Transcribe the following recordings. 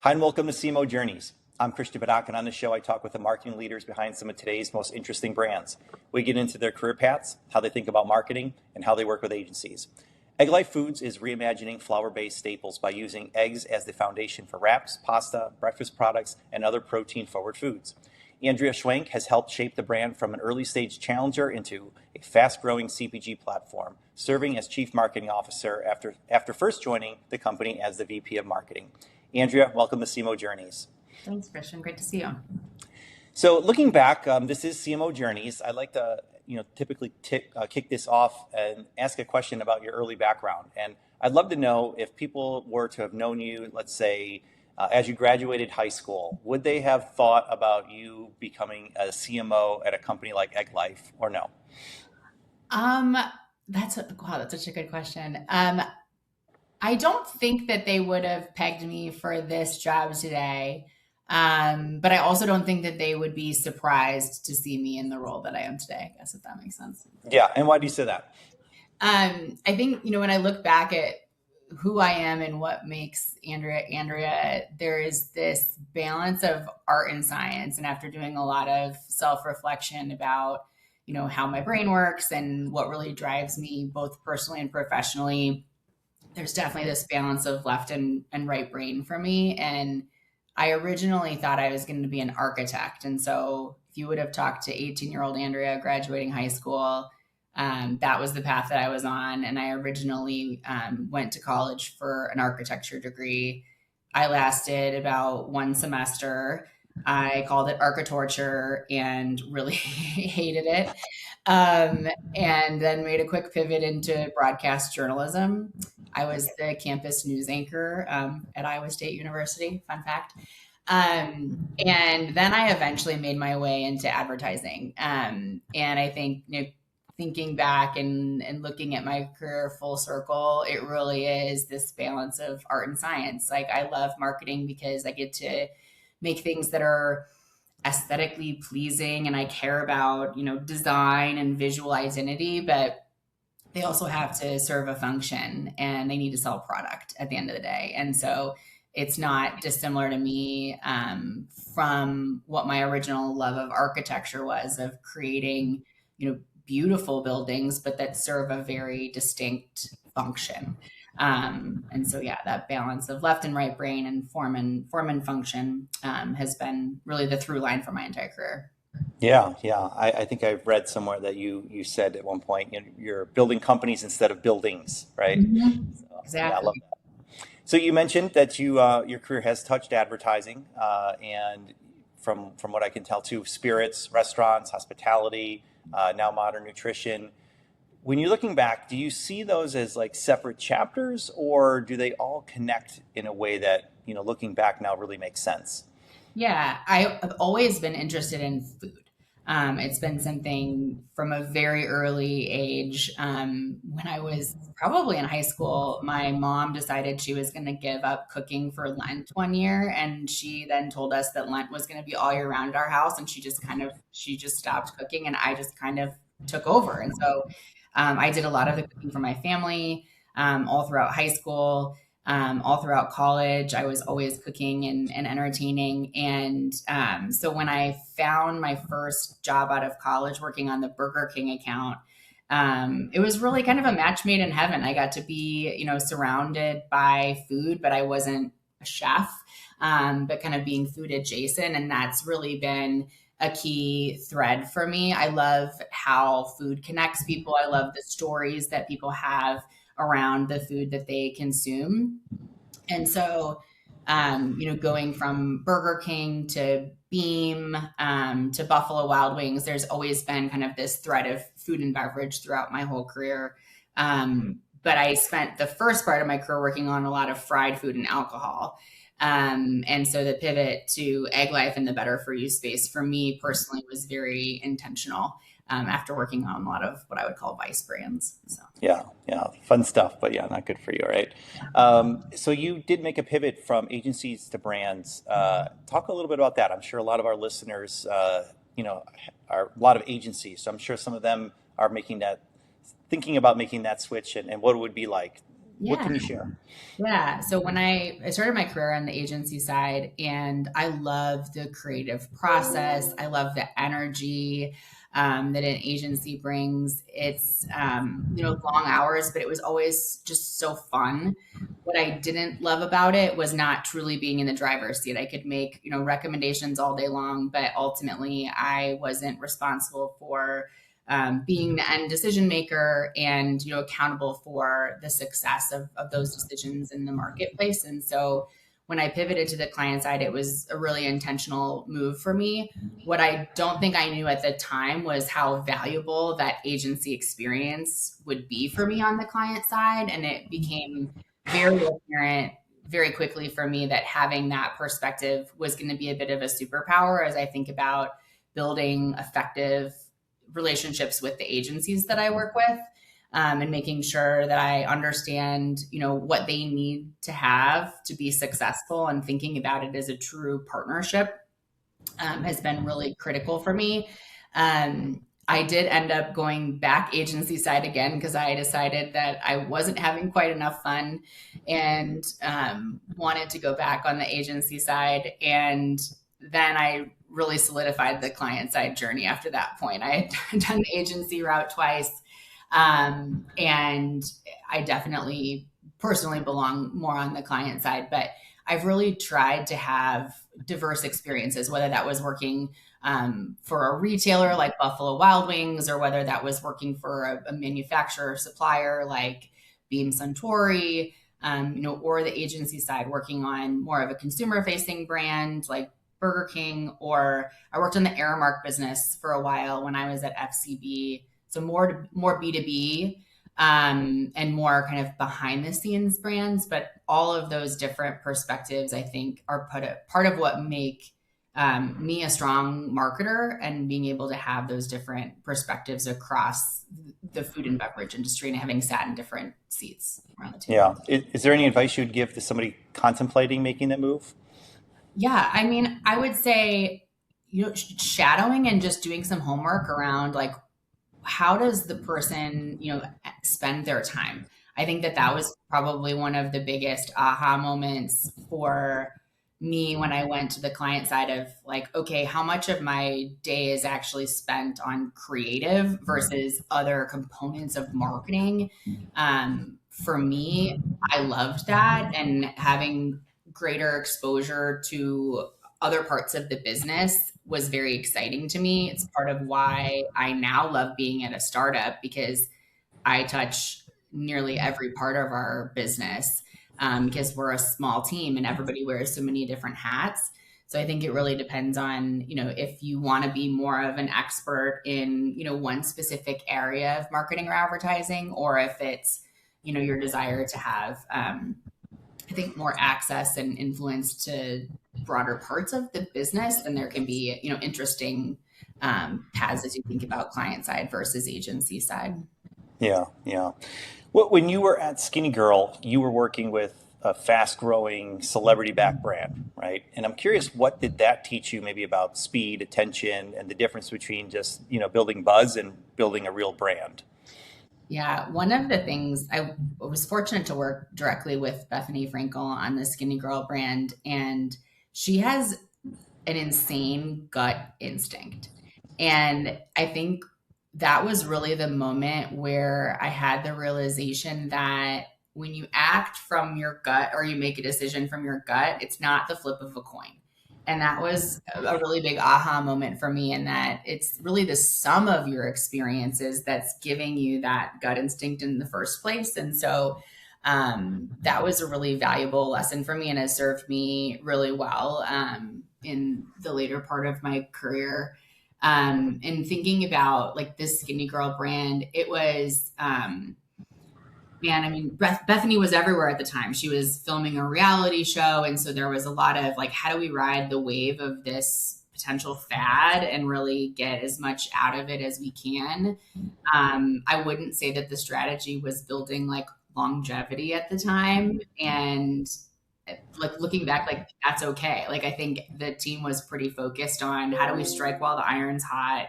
Hi, and welcome to CMO Journeys. I'm Christian Badak, and on this show, I talk with the marketing leaders behind some of today's most interesting brands. We get into their career paths, how they think about marketing, and how they work with agencies. Egg Life Foods is reimagining flour-based staples by using eggs as the foundation for wraps, pasta, breakfast products, and other protein-forward foods. Andrea Schwenk has helped shape the brand from an early-stage challenger into a fast-growing CPG platform, serving as Chief Marketing Officer after first joining the company as the VP of Marketing. Andrea, welcome to CMO Journeys. Thanks, Christian. Great to see you. So looking back, this is CMO Journeys. I'd like to typically kick this off and ask a question about your early background. And I'd love to know if people were to have known you, let's say, as you graduated high school, would they have thought about you becoming a CMO at a company like Egg Life or no? That's such a good question. I don't think that they would have pegged me for this job today. But I also don't think that they would be surprised to see me in the role that I am today, I guess, if that makes sense. Yeah. And why do you say that? I think, when I look back at who I am and what makes Andrea, there is this balance of art and science. And after doing a lot of self-reflection about, how my brain works and what really drives me both personally and professionally, there's definitely this balance of left and right brain for me. And I originally thought I was going to be an architect. And so if you would have talked to 18-year-old Andrea graduating high school, that was the path that I was on. And I originally went to college for an architecture degree. I lasted about one semester. I called it architorture and really hated it. And then made a quick pivot into broadcast journalism. I was the campus news anchor at Iowa State University, fun fact. And then I eventually made my way into advertising. And I think, thinking back and looking at my career full circle, it really is this balance of art and science. Like, I love marketing because I get to make things that are aesthetically pleasing, and I care about, design and visual identity, but they also have to serve a function and they need to sell product at the end of the day. And so it's not dissimilar to me from what my original love of architecture was, of creating, beautiful buildings, but that serve a very distinct function. And so, that balance of left and right brain and form and function has been really the through line for my entire career. Yeah. I think I've read somewhere that you said at one point, you're building companies instead of buildings, right? Mm-hmm. So, Exactly. Yeah, I love that. So you mentioned that your career has touched advertising, and from what I can tell too, spirits, restaurants, hospitality, now modern nutrition. When you're looking back, do you see those as like separate chapters, or do they all connect in a way that, looking back now really makes sense? Yeah, I've always been interested in food. It's been something from a very early age. When I was probably in high school, my mom decided she was going to give up cooking for Lent one year. And she then told us that Lent was going to be all year round at our house. And she just stopped cooking, and I just kind of took over. And so I did a lot of the cooking for my family all throughout high school. All throughout college, I was always cooking and entertaining. And so when I found my first job out of college working on the Burger King account, it was really kind of a match made in heaven. I got to be, surrounded by food, but I wasn't a chef, but kind of being food adjacent. And that's really been a key thread for me. I love how food connects people. I love the stories that people have around the food that they consume. And so, going from Burger King to Beam to Buffalo Wild Wings, there's always been kind of this thread of food and beverage throughout my whole career. But I spent the first part of my career working on a lot of fried food and alcohol. And so the pivot to Egg Life and the better for you space for me personally was very intentional. After working on a lot of what I would call vice brands. So. Yeah, fun stuff, but not good for you, right? So you did make a pivot from agencies to brands. Talk a little bit about that. I'm sure a lot of our listeners, are a lot of agencies, so I'm sure some of them are thinking about making that switch and what it would be like. What Yeah. can you share? Yeah. So when I started my career on the agency side, and I love the creative process, I love the energy that an agency brings. It's long hours, but it was always just so fun. What I didn't love about it was not truly being in the driver's seat. I could make recommendations all day long, but ultimately I wasn't responsible for being the end decision maker and accountable for the success of those decisions in the marketplace. And so when I pivoted to the client side, it was a really intentional move for me. What I don't think I knew at the time was how valuable that agency experience would be for me on the client side, and it became very apparent very quickly for me that having that perspective was going to be a bit of a superpower as I think about building effective relationships with the agencies that I work with, and making sure that I understand, what they need to have to be successful, and thinking about it as a true partnership has been really critical for me. I did end up going back agency side again because I decided that I wasn't having quite enough fun, and wanted to go back on the agency side. And then I really solidified the client side journey after that point. I had done the agency route twice. And I definitely personally belong more on the client side, but I've really tried to have diverse experiences, whether that was working for a retailer like Buffalo Wild Wings, or whether that was working for a manufacturer or supplier like Beam Suntory, or the agency side working on more of a consumer facing brand like Burger King, or I worked in the Aramark business for a while when I was at FCB. So more B2B, and more kind of behind the scenes brands. But all of those different perspectives, I think, are part of what make me a strong marketer, and being able to have those different perspectives across the food and beverage industry, and having sat in different seats around the Yeah. table. Is there any advice you'd give to somebody contemplating making that move? Yeah, I mean, I would say, shadowing and just doing some homework around, like, how does the person, spend their time? I think that that was probably one of the biggest aha moments for me when I went to the client side of, like, okay, how much of my day is actually spent on creative versus other components of marketing? For me, I loved that, and having greater exposure to other parts of the business was very exciting to me. It's part of why I now love being at a startup, because I touch nearly every part of our business, because we're a small team and everybody wears so many different hats. So I think it really depends on, if you want to be more of an expert in, one specific area of marketing or advertising, or if it's, your desire to have, I think, more access and influence to broader parts of the business. Then there can be, interesting paths as you think about client side versus agency side. Yeah, yeah. Well, when you were at Skinny Girl, you were working with a fast-growing celebrity-backed brand, right? And I'm curious, what did that teach you maybe about speed, attention, and the difference between just, building buzz and building a real brand? Yeah, one of the things I was fortunate to work directly with Bethany Frankel on the Skinny Girl brand, and she has an insane gut instinct. And I think that was really the moment where I had the realization that when you act from your gut, or you make a decision from your gut, it's not the flip of a coin. And that was a really big aha moment for me, in that it's really the sum of your experiences that's giving you that gut instinct in the first place. And so that was a really valuable lesson for me, and has served me really well in the later part of my career. And thinking about, like, this Skinny Girl brand, it was, man, I mean, Bethany was everywhere at the time. She was filming a reality show. And so there was a lot of, like, how do we ride the wave of this potential fad and really get as much out of it as we can? I wouldn't say that the strategy was building, like, longevity at the time. And, like, looking back, like, that's okay. Like, I think the team was pretty focused on how do we strike while the iron's hot?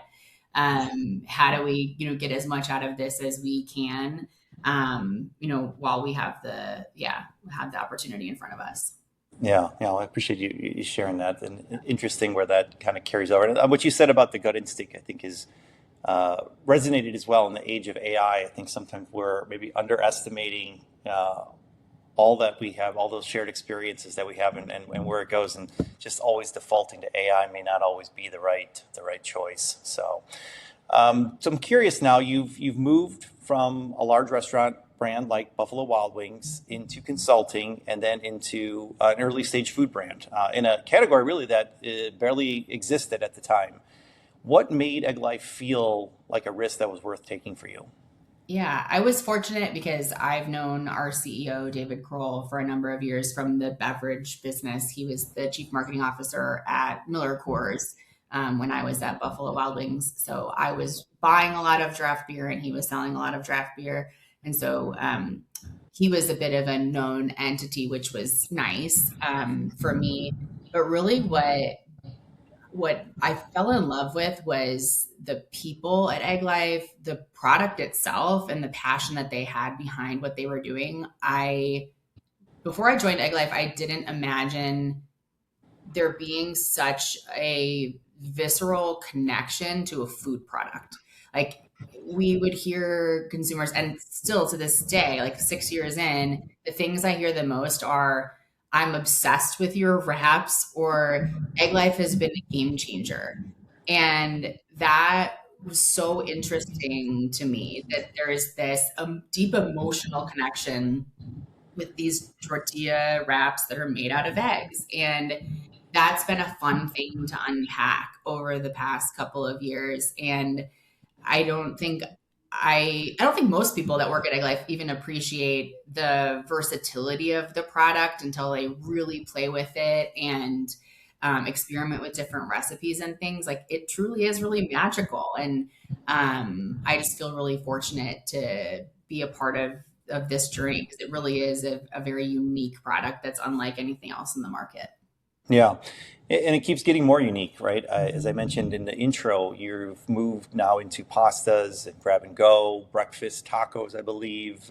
How do we, get as much out of this as we can? while we have the opportunity in front of us. Yeah, yeah, I appreciate you sharing that, and interesting where that kind of carries over. And what you said about the gut instinct, I think, is resonated as well in the age of AI. I think sometimes we're maybe underestimating all that we have, all those shared experiences that we have, and where it goes, and just always defaulting to AI may not always be the right choice. So I'm curious now. You've moved from a large restaurant brand like Buffalo Wild Wings into consulting, and then into an early stage food brand in a category really that barely existed at the time. What made Egg Life feel like a risk that was worth taking for you? Yeah, I was fortunate because I've known our CEO, David Kroll, for a number of years from the beverage business. He was the chief marketing officer at Miller Coors when I was at Buffalo Wild Wings. So I was buying a lot of draft beer and he was selling a lot of draft beer. And so he was a bit of a known entity, which was nice for me. But really, what I fell in love with was the people at Egg Life, the product itself, and the passion that they had behind what they were doing. I Before I joined Egg Life, I didn't imagine there being such a visceral connection to a food product. Like, we would hear consumers, and still to this day, like 6 years in, the things I hear the most are, I'm obsessed with your wraps, or Egg Life has been a game changer. And that was so interesting to me, that there is this deep emotional connection with these tortilla wraps that are made out of eggs. And that's been a fun thing to unpack over the past couple of years. And I don't think I don't think most people that work at Egg Life even appreciate the versatility of the product until they really play with it and experiment with different recipes and things. Like, it truly is really magical, and I just feel really fortunate to be a part of this journey, because it really is a very unique product that's unlike anything else in the market. Yeah. And it keeps getting more unique, right? As I mentioned in the intro, you've moved now into pastas and grab and go, breakfast tacos, I believe,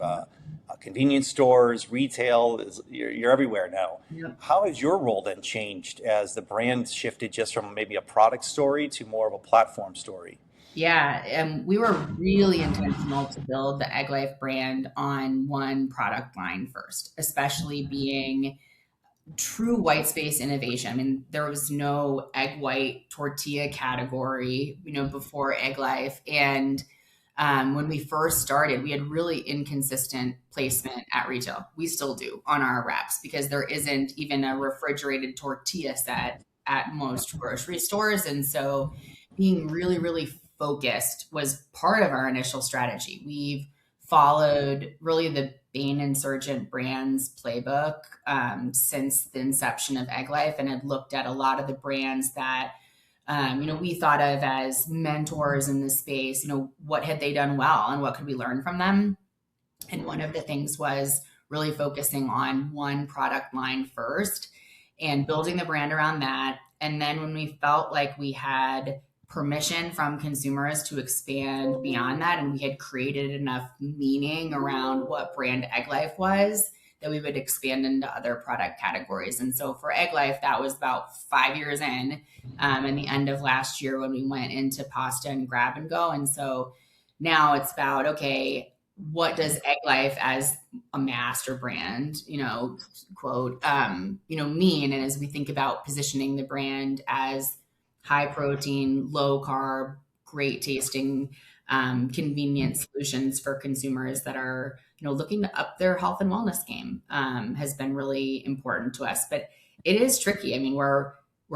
convenience stores, retail. You're everywhere now. Yep. How has your role then changed as the brand shifted just from maybe a product story to more of a platform story? Yeah, we were really intentional to build the Egg Life brand on one product line first, especially being true white space innovation. I mean, there was no egg white tortilla category, before Egg Life. And when we first started, we had really inconsistent placement at retail. We still do on our wraps, because there isn't even a refrigerated tortilla set at most grocery stores. And so being really, really focused was part of our initial strategy. We've followed really the Bain and Surgent brands playbook since the inception of Egg Life, and had looked at a lot of the brands that we thought of as mentors in this space. What had they done well, and what could we learn from them? And one of the things was really focusing on one product line first and building the brand around that. And then when we felt like we had permission from consumers to expand beyond that, and we had created enough meaning around what brand Egg Life was, that we would expand into other product categories. And so for Egg Life, that was about 5 years in, and the end of last year, when we went into pasta and grab and go. And so now it's about, okay, what does Egg Life as a master brand, quote, mean? And as we think about positioning the brand as high protein, low carb, great tasting, convenient solutions for consumers that are, looking to up their health and wellness game, has been really important to us. But it is tricky. I mean, we're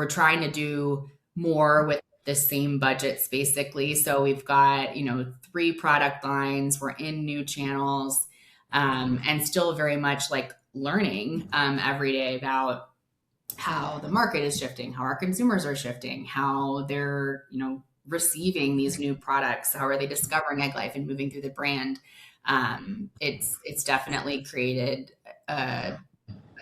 trying to do more with the same budgets, basically. So we've got, 3 product lines. We're in new channels, and still very much like learning every day about how the market is shifting, how our consumers are shifting, how they're, receiving these new products, how are they discovering Egg Life and moving through the brand. It's definitely created a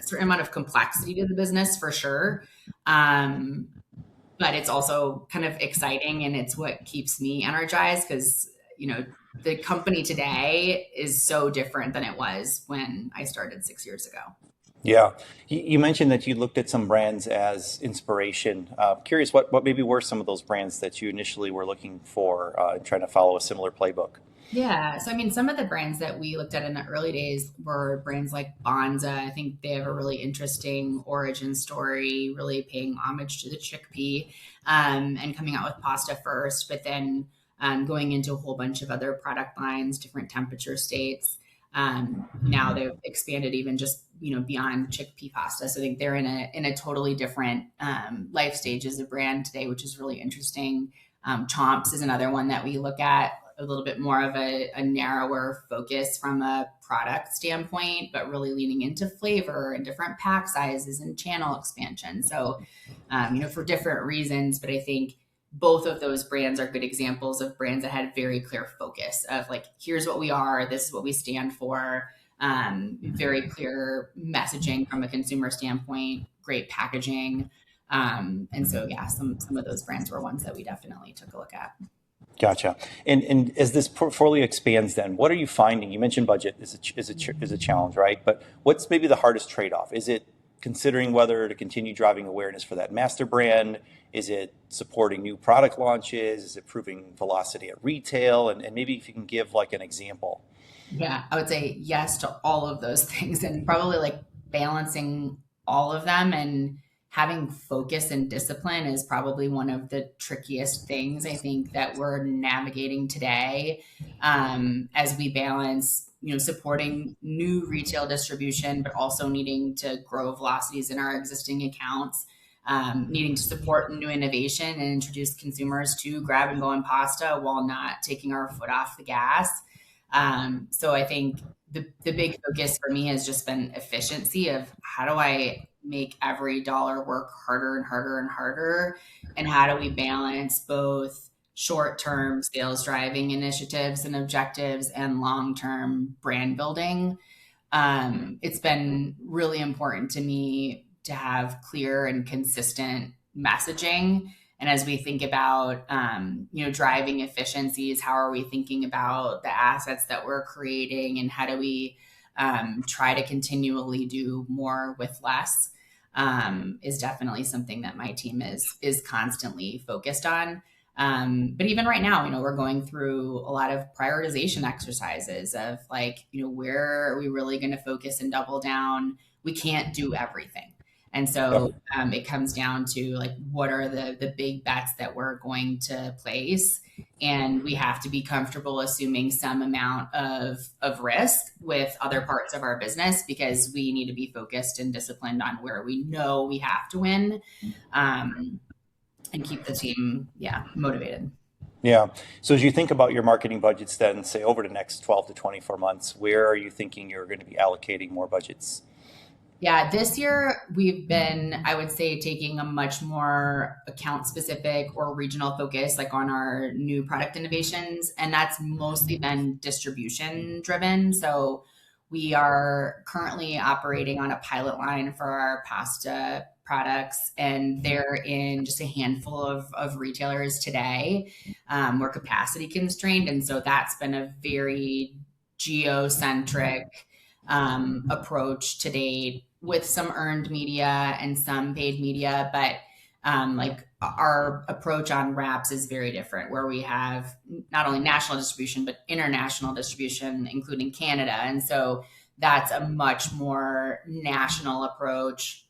certain amount of complexity to the business, for sure. But it's also kind of exciting, and it's what keeps me energized, because, the company today is so different than it was when I started 6 years ago. Yeah. You mentioned that you looked at some brands as inspiration. Curious, what maybe were some of those brands that you initially were looking for trying to follow a similar playbook? Yeah. So, I mean, some of the brands that we looked at in the early days were brands like Bonza. I think they have a really interesting origin story, really paying homage to the chickpea, and coming out with pasta first, but then going into a whole bunch of other product lines, different temperature states. Now they've expanded even just, beyond chickpea pasta. So I think they're in a totally different life stage as a brand today, which is really interesting. Chomps is another one that we look at, a little bit more of a narrower focus from a product standpoint, but really leaning into flavor and different pack sizes and channel expansion. So, for different reasons, but I think both of those brands are good examples of brands that had very clear focus of like, here's what we are, this is what we stand for. Very clear messaging from a consumer standpoint, great packaging. And so, yeah, some of those brands were ones that we definitely took a look at. Gotcha. And as this portfolio expands, then what are you finding? You mentioned budget is a challenge, right? But what's maybe the hardest trade-off? Is it considering whether to continue driving awareness for that master brand? Is it supporting new product launches? Is it improving velocity at retail? And maybe if you can give like an example. Yeah, I would say yes to all of those things and probably like balancing all of them and having focus and discipline is probably one of the trickiest things I think that we're navigating today, as we balance, supporting new retail distribution, but also needing to grow velocities in our existing accounts, needing to support new innovation and introduce consumers to grab and go and pasta while not taking our foot off the gas. So I think the big focus for me has just been efficiency of how do I make every dollar work harder and harder and harder? And how do we balance both short-term sales driving initiatives and objectives and long-term brand building? It's been really important to me to have clear and consistent messaging. And as we think about, driving efficiencies, how are we thinking about the assets that we're creating, and how do we try to continually do more with less? Is definitely something that my team is constantly focused on. But even right now, we're going through a lot of prioritization exercises of like, where are we really going to focus and double down? We can't do everything. And so it comes down to like, what are the big bets that we're going to place? And we have to be comfortable assuming some amount of risk with other parts of our business because we need to be focused and disciplined on where we know we have to win, and keep the team, motivated. Yeah. So as you think about your marketing budgets then, say over the next 12 to 24 months, where are you thinking you're going to be allocating more budgets? Yeah, this year we've been, I would say, taking a much more account specific or regional focus, like on our new product innovations. And that's mostly been distribution driven. So we are currently operating on a pilot line for our pasta products, and they're in just a handful of retailers today. We're capacity constrained. And so that's been a very geocentric approach to date, with some earned media and some paid media, but like our approach on wraps is very different, where we have not only national distribution but international distribution, including Canada, and so that's a much more national approach.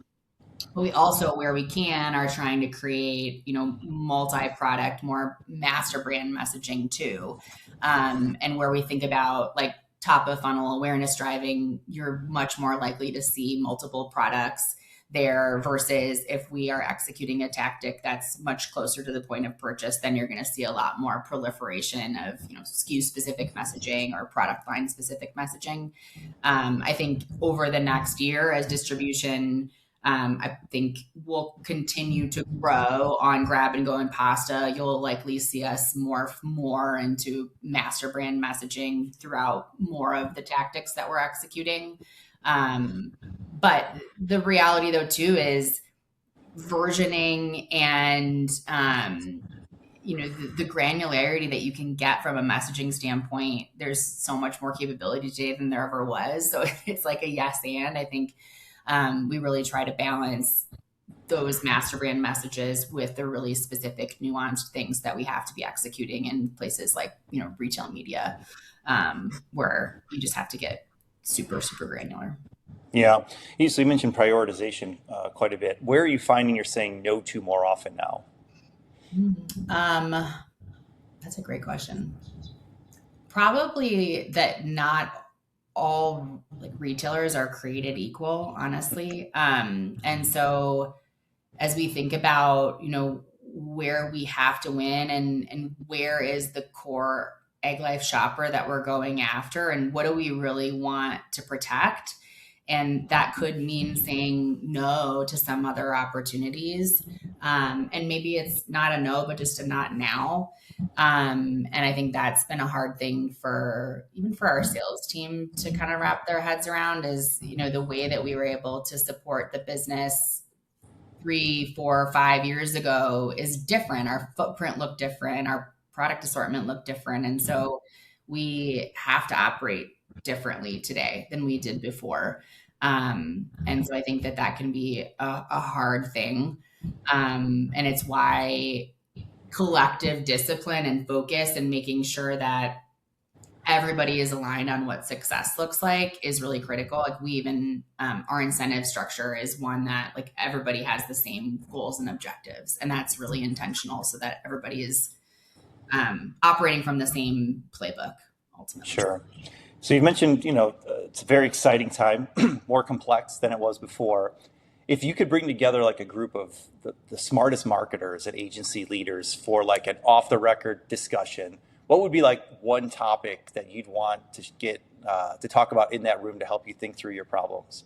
But we also, where we can, are trying to create, multi-product, more master brand messaging too, and where we think about like top of funnel awareness driving, you're much more likely to see multiple products there versus if we are executing a tactic that's much closer to the point of purchase, then you're going to see a lot more proliferation of SKU specific messaging or product line specific messaging. I think over the next year, as distribution, I think we'll continue to grow on grab and go and pasta. You'll likely see us morph more into master brand messaging throughout more of the tactics that we're executing. But the reality though too is versioning and the granularity that you can get from a messaging standpoint, there's so much more capability today than there ever was. So it's like a yes and. I think we really try to balance those master brand messages with the really specific nuanced things that we have to be executing in places like retail media, where you just have to get super granular. Yeah. So you mentioned prioritization quite a bit. Where are you finding you're saying no to more often now? That's a great question. Probably that not all like retailers are created equal, honestly. And so as we think about, where we have to win and where is the core egg life shopper that we're going after and what do we really want to protect? And that could mean saying no to some other opportunities. And maybe it's not a no, but just a not now. And I think that's been a hard thing even for our sales team to kind of wrap their heads around is, the way that we were able to support the business 3, 4, 5 years ago is different. Our footprint looked different. Our product assortment looked different. And so we have to operate differently today than we did before. And so I think that can be a hard thing. And it's why collective discipline and focus and making sure that everybody is aligned on what success looks like is really critical. Like we even, our incentive structure is one that like everybody has the same goals and objectives. And that's really intentional so that everybody is operating from the same playbook ultimately. Sure. So you mentioned, it's a very exciting time, more complex than it was before. If you could bring together like a group of the smartest marketers and agency leaders for like an off the record discussion, what would be like one topic that you'd want to get to talk about in that room to help you think through your problems?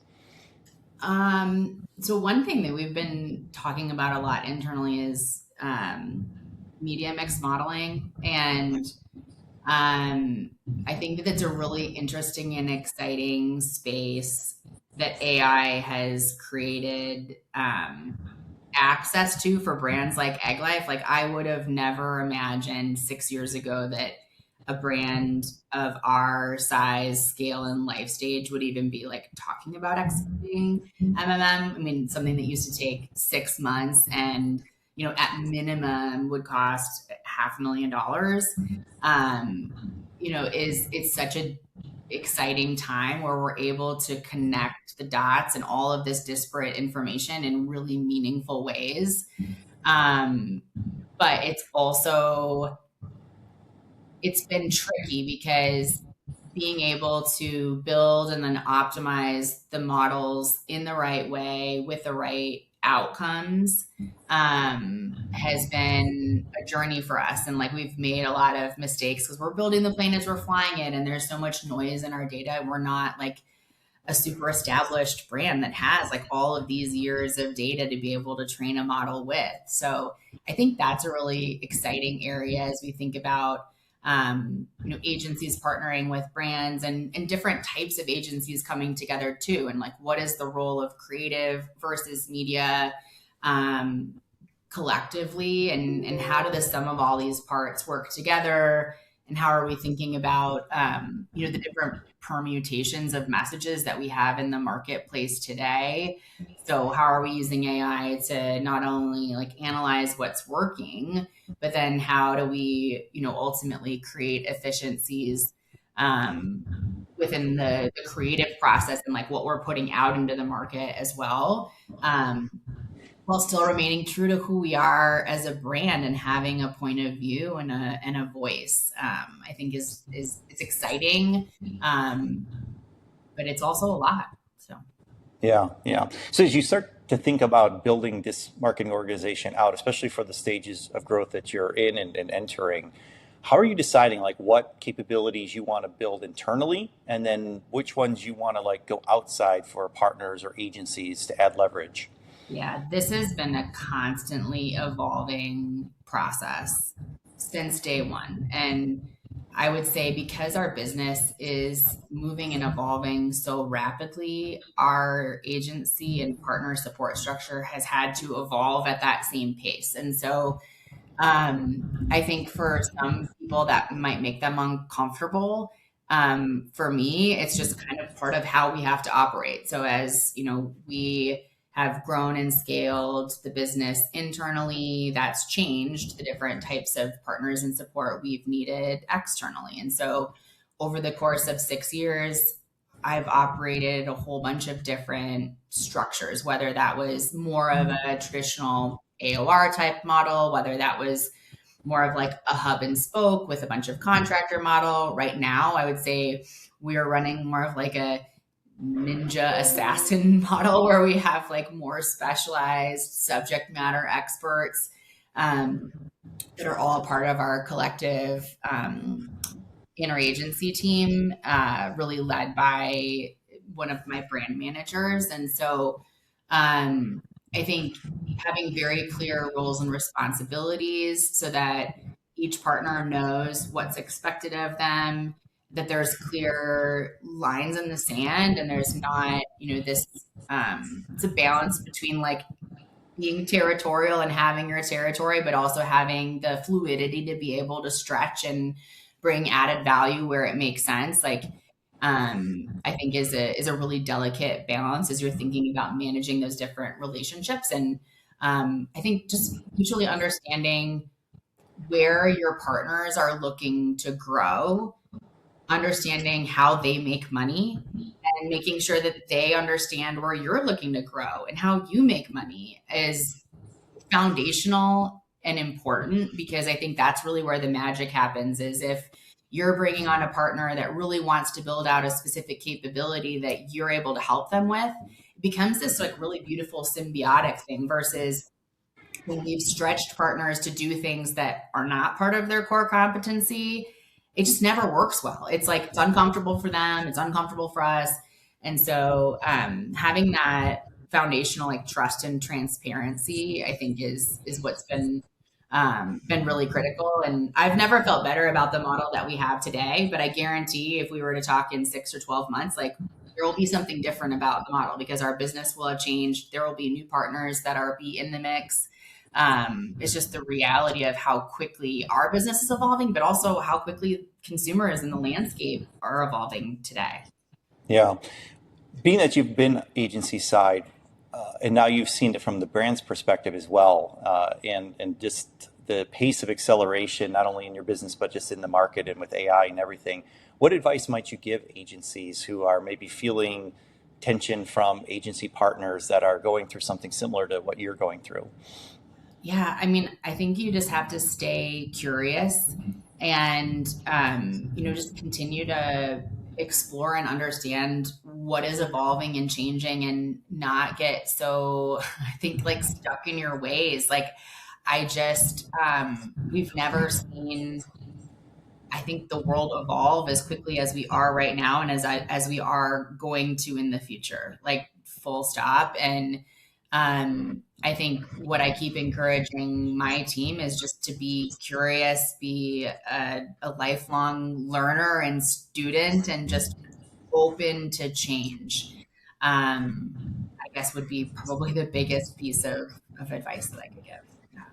So one thing that we've been talking about a lot internally is media mix modeling. And I think that's a really interesting and exciting space that AI has created access to for brands like Egg Life. Like I would have never imagined 6 years ago that a brand of our size, scale, and life stage would even be like talking about executing MMM. I mean, something that used to take 6 months and at minimum would cost $500,000. It's such a exciting time where we're able to connect the dots and all of this disparate information in really meaningful ways. But it's been tricky because being able to build and then optimize the models in the right way with the right outcomes has been a journey for us. And like we've made a lot of mistakes because we're building the plane as we're flying it. And there's so much noise in our data. We're not like a super established brand that has like all of these years of data to be able to train a model with. So I think that's a really exciting area as we think about agencies partnering with brands and different types of agencies coming together too. And like, what is the role of creative versus media collectively? And how do the sum of all these parts work together? And how are we thinking about, the different permutations of messages that we have in the marketplace today? So how are we using AI to not only like analyze what's working, but then how do we, ultimately create efficiencies within the creative process and like what we're putting out into the market as well, while still remaining true to who we are as a brand and having a point of view and a voice. I think is it's exciting, but it's also a lot. So Yeah. So as you start to think about building this marketing organization out, especially for the stages of growth that you're in and entering, how are you deciding like what capabilities you want to build internally and then which ones you want to like go outside for partners or agencies to add leverage? Yeah, this has been a constantly evolving process since day one. And I would say because our business is moving and evolving so rapidly, our agency and partner support structure has had to evolve at that same pace. And so I think for some people that might make them uncomfortable. For me, it's just kind of part of how we have to operate. So as you know, we have grown and scaled the business internally. That's changed the different types of partners and support we've needed externally. And so over the course of 6 years, I've operated a whole bunch of different structures, whether that was more of a traditional AOR type model, whether that was more of like a hub and spoke with a bunch of contractor model. Right now, I would say we are running more of like a ninja assassin model where we have like more specialized subject matter experts um, that are all part of our collective interagency team, really led by one of my brand managers. And so I think having very clear roles and responsibilities so that each partner knows what's expected of them, that there's clear lines in the sand, and there's not, this, it's a balance between like being territorial and having your territory, but also having the fluidity to be able to stretch and bring added value where it makes sense. Like, I think is a really delicate balance as you're thinking about managing those different relationships. And I think just mutually understanding where your partners are looking to grow, understanding how they make money, and making sure that they understand where you're looking to grow and how you make money is foundational and important, because I think that's really where the magic happens. Is if you're bringing on a partner that really wants to build out a specific capability that you're able to help them with, it becomes this like really beautiful symbiotic thing, versus when we've stretched partners to do things that are not part of their core competency, it just never works well. It's like, it's uncomfortable for them, it's uncomfortable for us. And so having that foundational like trust and transparency, I think is what's been really critical. And I've never felt better about the model that we have today, but I guarantee if we were to talk in 6 or 12 months, like there will be something different about the model, because our business will have changed. There will be new partners that are be in the mix. It's just the reality of how quickly our business is evolving, but also how quickly consumers in the landscape are evolving today. Yeah. Being that you've been agency side, and now you've seen it from the brand's perspective as well, and just the pace of acceleration, not only in your business, but just in the market and with AI and everything. What advice might you give agencies who are maybe feeling tension from agency partners that are going through something similar to what you're going through? Yeah, I mean, I think you just have to stay curious and, just continue to explore and understand what is evolving and changing, and not get so, I think, like stuck in your ways. Like, we've never seen, I think, the world evolve as quickly as we are right now, and as we are going to in the future, like full stop. And I think what I keep encouraging my team is just to be curious, be a lifelong learner and student, and just open to change. I guess would be probably the biggest piece of advice that I could give.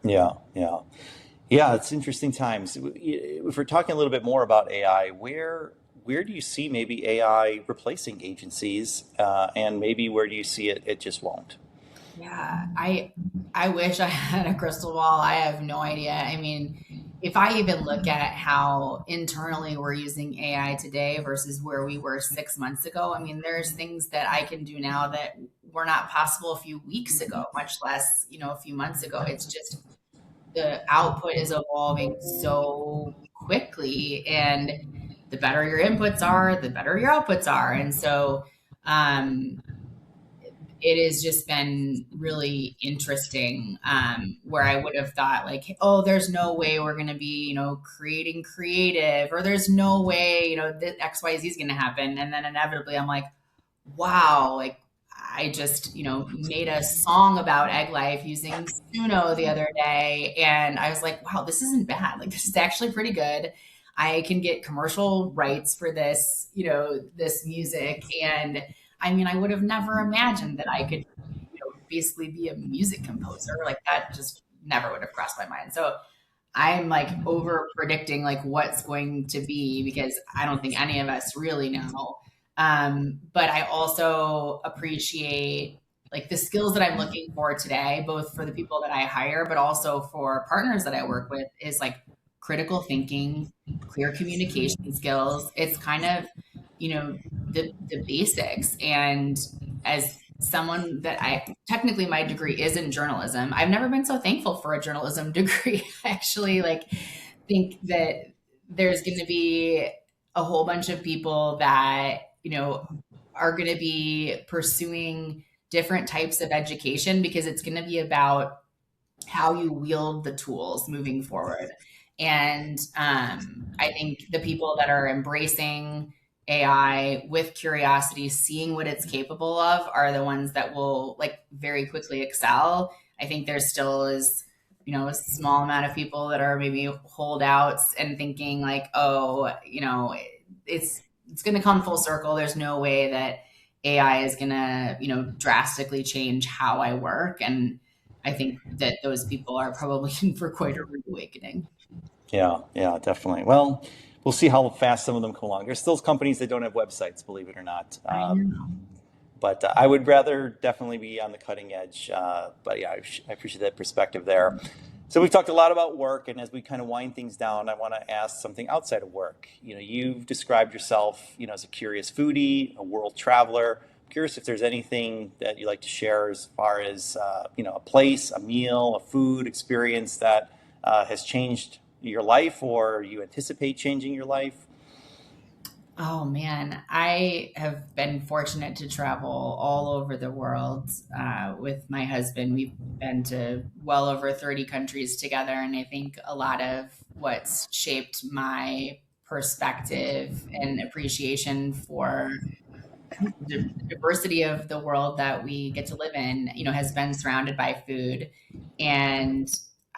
Yeah, yeah. Yeah, it's interesting times. If we're talking a little bit more about AI, where do you see maybe AI replacing agencies, and maybe where do you see it just won't? Yeah, I wish I had a crystal ball. I have no idea. I mean, if I even look at how internally we're using AI today versus where we were 6 months ago, I mean, there's things that I can do now that were not possible a few weeks ago, much less, a few months ago. It's just the output is evolving so quickly, and the better your inputs are, the better your outputs are. And so, it has just been really interesting, where I would have thought like, oh, there's no way we're going to be, creating creative, or there's no way, that XYZ is going to happen. And then inevitably I'm like, wow, like I just, made a song about egg life using Suno the other day. And I was like, wow, this isn't bad. Like, this is actually pretty good. I can get commercial rights for this, this music. And I mean, I would have never imagined that I could, basically be a music composer. Like, that just never would have crossed my mind. So I'm like over predicting like what's going to be because I don't think any of us really know. But I also appreciate like the skills that I'm looking for today, both for the people that I hire, but also for partners that I work with, is like critical thinking, clear communication skills. It's kind of, the basics. And as someone that I technically my degree is in journalism, I've never been so thankful for a journalism degree. I actually like think that there's going to be a whole bunch of people that, are going to be pursuing different types of education because it's going to be about how you wield the tools moving forward. And I think the people that are embracing AI with curiosity, seeing what it's capable of, are the ones that will like very quickly excel. I think there still is, a small amount of people that are maybe holdouts and thinking like, oh, it's going to come full circle. There's no way that AI is going to, drastically change how I work. And I think that those people are probably in for quite a rude awakening. Yeah, definitely. Well, we'll see how fast some of them come along. There's still companies that don't have websites, believe it or not. I know. But I would rather definitely be on the cutting edge. But yeah, I appreciate that perspective there. So we've talked a lot about work, and as we kind of wind things down, I want to ask something outside of work. You've described yourself, as a curious foodie, a world traveler. I'm curious if there's anything that you'd like to share as far as, a place, a meal, a food experience that has changed your life, or you anticipate changing your life. Oh man, I have been fortunate to travel all over the world with my husband. We've been to well over 30 countries together. And I think a lot of what's shaped my perspective and appreciation for the diversity of the world that we get to live in, has been surrounded by food. And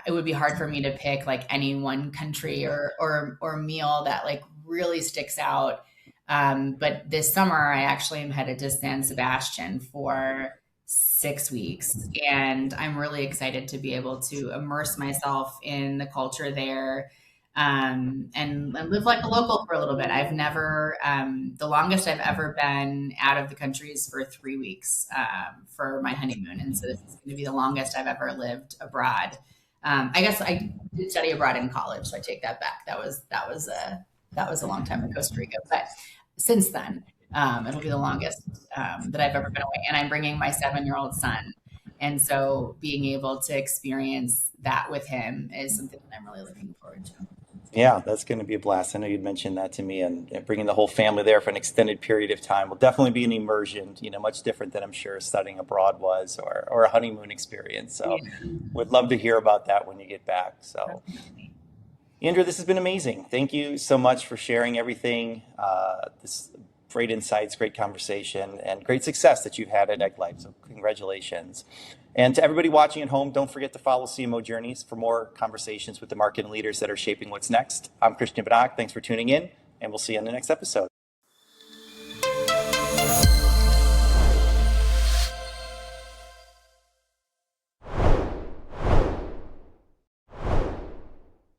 it would be hard for me to pick like any one country or meal that like really sticks out. But this summer, I actually am headed to San Sebastian for 6 weeks. And I'm really excited to be able to immerse myself in the culture there, and live like a local for a little bit. I've never, the longest I've ever been out of the country is for 3 weeks for my honeymoon. And so this is going to be the longest I've ever lived abroad. I guess I did study abroad in college, so I take that back. That was a long time in Costa Rica, but since then, it'll be the longest that I've ever been away. And I'm bringing my 7-year-old son, and so being able to experience that with him is something that I'm really looking forward to. Yeah, that's going to be a blast. I know you'd mentioned that to me, and bringing the whole family there for an extended period of time will definitely be an immersion, much different than I'm sure studying abroad was, or a honeymoon experience. So would love to hear about that when you get back. So Andrea, this has been amazing. Thank you so much for sharing everything. This great insights, great conversation, and great success that you've had at Egg Life. So congratulations. And to everybody watching at home, don't forget to follow CMO Journeys for more conversations with the marketing leaders that are shaping what's next. I'm Christian Badak. Thanks for tuning in, and we'll see you on the next episode.